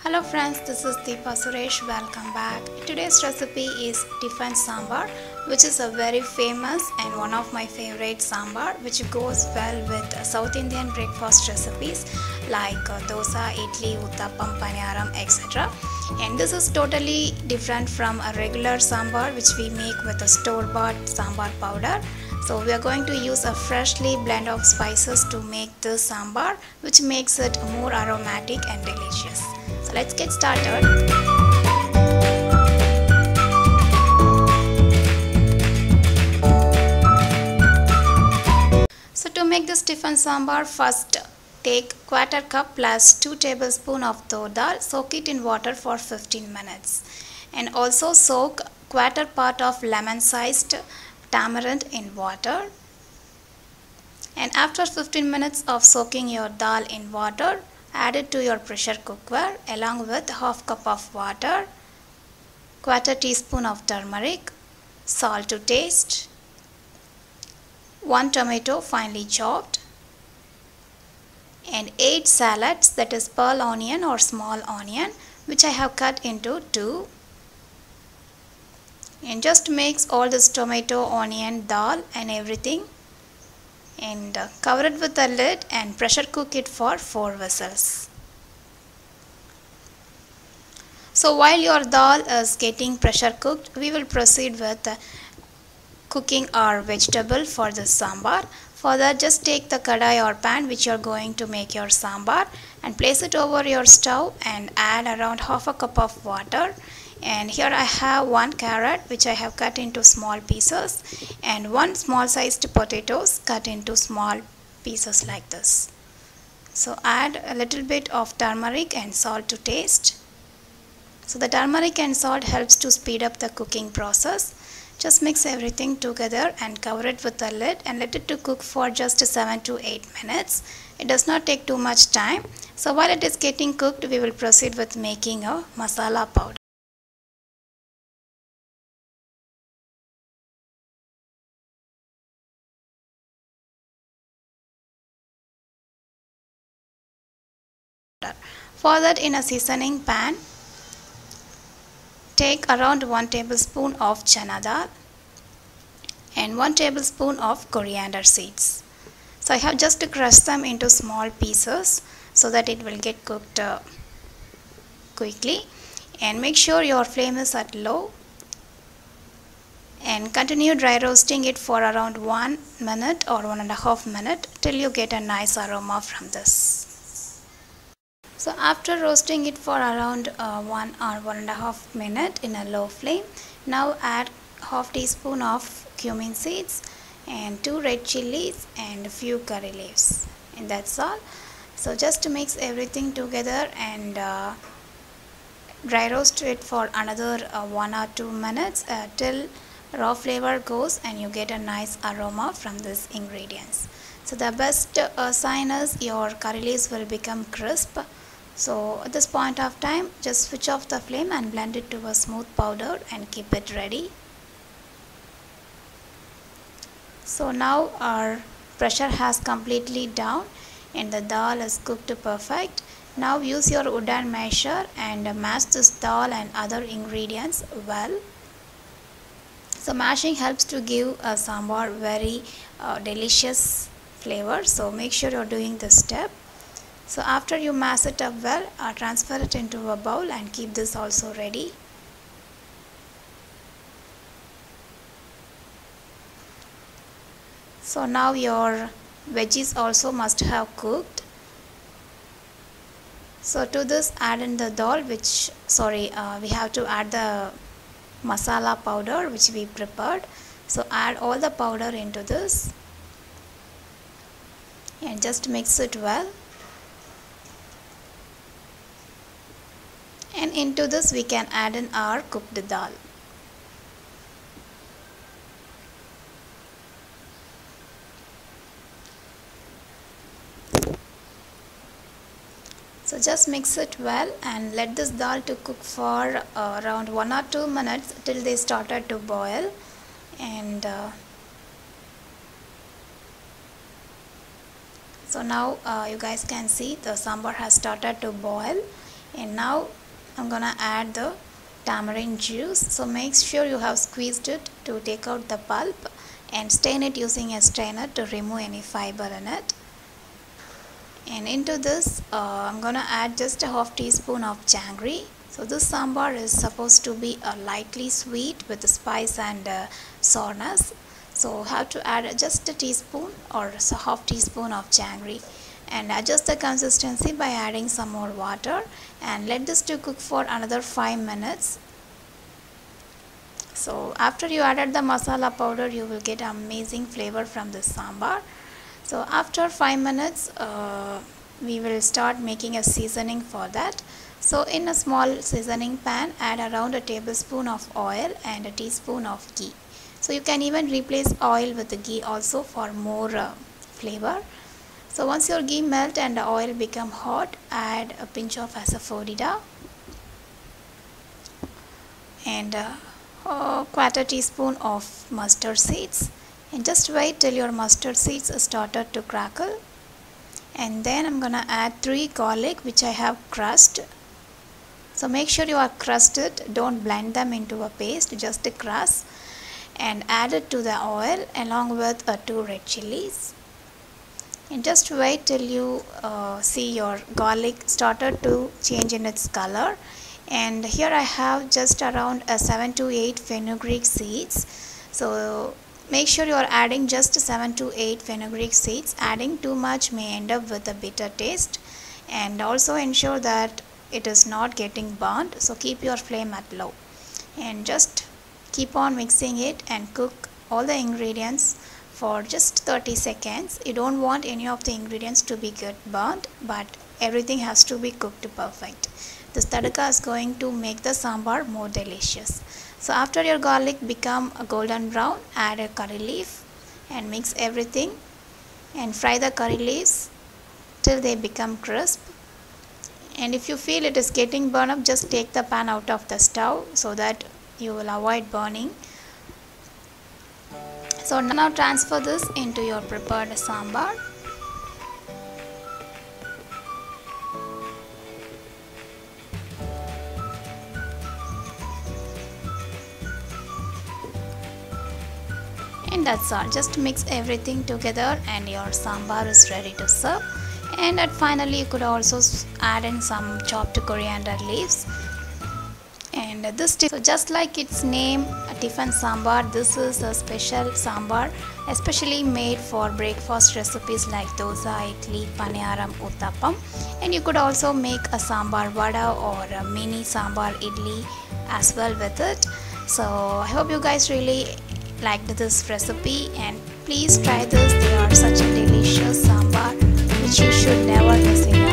Hello friends, this is Deepa Suresh. Welcome back. Today's recipe is Tiffin Sambar, which is a very famous and one of my favorite sambar, which goes well with South Indian breakfast recipes like dosa, idli, uttapam, paniyaram, etc. And this is totally different from a regular sambar which we make with a store-bought sambar powder. So we are going to use a freshly blend of spices to make this sambar, which makes it more aromatic and delicious. So let's get started. So to make this Tiffin sambar, first take quarter cup plus 2 tablespoons of tur dal, soak it in water for 15 minutes, and also soak quarter part of lemon sized tamarind in water. And after 15 minutes of soaking your dal in water, add it to your pressure cooker along with half cup of water, quarter teaspoon of turmeric, salt to taste, 1 tomato finely chopped, and 8 shallots, that is pearl onion or small onion, which I have cut into 2. And just mix all this tomato, onion, dal and everything, and cover it with a lid and pressure cook it for 4 whistles. So while your dal is getting pressure cooked, we will proceed with cooking our vegetable for this sambar. For that, just take the kadai or pan which you are going to make your sambar and place it over your stove and add around half a cup of water. And here I have 1 carrot which I have cut into small pieces and 1 small sized potatoes cut into small pieces like this. So add a little bit of turmeric and salt to taste. So the turmeric and salt helps to speed up the cooking process. Just mix everything together and cover it with a lid and let it to cook for just 7 to 8 minutes. It does not take too much time. So while it is getting cooked, we will proceed with making a masala powder. For that, in a seasoning pan, take around 1 tablespoon of chana dal and 1 tablespoon of coriander seeds. So I have just crushed them into small pieces so that it will get cooked quickly. And make sure your flame is at low and continue dry roasting it for around 1 minute or 1.5 minutes till you get a nice aroma from this. So after roasting it for around 1 or 1.5 minutes in a low flame, now add half teaspoon of cumin seeds and 2 red chilies and a few curry leaves, and that's all. So just mix everything together and dry roast it for another 1 or 2 minutes till raw flavor goes and you get a nice aroma from these ingredients. So the best sign is your curry leaves will become crisp. So at this point of time, just switch off the flame and blend it to a smooth powder and keep it ready. So now our pressure has completely down and the dal is cooked perfect. Now use your wooden masher and mash this dal and other ingredients well. So mashing helps to give a sambar very delicious flavor. So make sure you're doing this step. So after you mash it up well, transfer it into a bowl and keep this also ready. So now your veggies also must have cooked. So to this, add in the dal we have to add the masala powder which we prepared. So add all the powder into this and just mix it well. And into this we can add in our cooked dal. So just mix it well and let this dal to cook for around 1 or 2 minutes till they started to boil. And so now you guys can see the sambar has started to boil And now I'm gonna add the tamarind juice. So make sure you have squeezed it to take out the pulp and strain it using a strainer to remove any fiber in it. And into this I'm gonna add just a half teaspoon of jaggery. So this sambar is supposed to be lightly sweet with spice and sourness. So have to add just a teaspoon or half teaspoon of jaggery and adjust the consistency by adding some more water and let this to cook for another 5 minutes. So after you added the masala powder, you will get amazing flavor from this sambar. So after 5 minutes we will start making a seasoning for that. So in a small seasoning pan, add around a tablespoon of oil and a teaspoon of ghee. So you can even replace oil with the ghee also for more flavor. So once your ghee melt and the oil become hot, add a pinch of asafoetida and a quarter teaspoon of mustard seeds, and just wait till your mustard seeds started to crackle. And then I'm gonna add 3 garlic which I have crushed. So make sure you are crushed it, don't blend them into a paste, just crush and add it to the oil along with 2 red chilies. And just wait till you see your garlic started to change in its color. And here I have just around 7 to 8 fenugreek seeds. So make sure you are adding just 7 to 8 fenugreek seeds. Adding too much may end up with a bitter taste, and also ensure that it is not getting burnt. So keep your flame at low and just keep on mixing it and cook all the ingredients for just 30 seconds. You don't want any of the ingredients to be get burnt, but everything has to be cooked perfect. This tadka is going to make the sambar more delicious. So after your garlic become a golden brown, add a curry leaf and mix everything and fry the curry leaves till they become crisp. And if you feel it is getting burned up, just take the pan out of the stove so that you will avoid burning. So now transfer this into your prepared sambar. And that's all. Just mix everything together and your sambar is ready to serve. And finally you could also add in some chopped coriander leaves. And this, so just like its name, a Tiffin sambar, this is a special sambar especially made for breakfast recipes like dosa, idli, paniyaram, uttapam. And you could also make a sambar vada or a mini sambar idli as well with it. So I hope you guys really liked this recipe, and please try this. They are such a delicious sambar which you should never miss in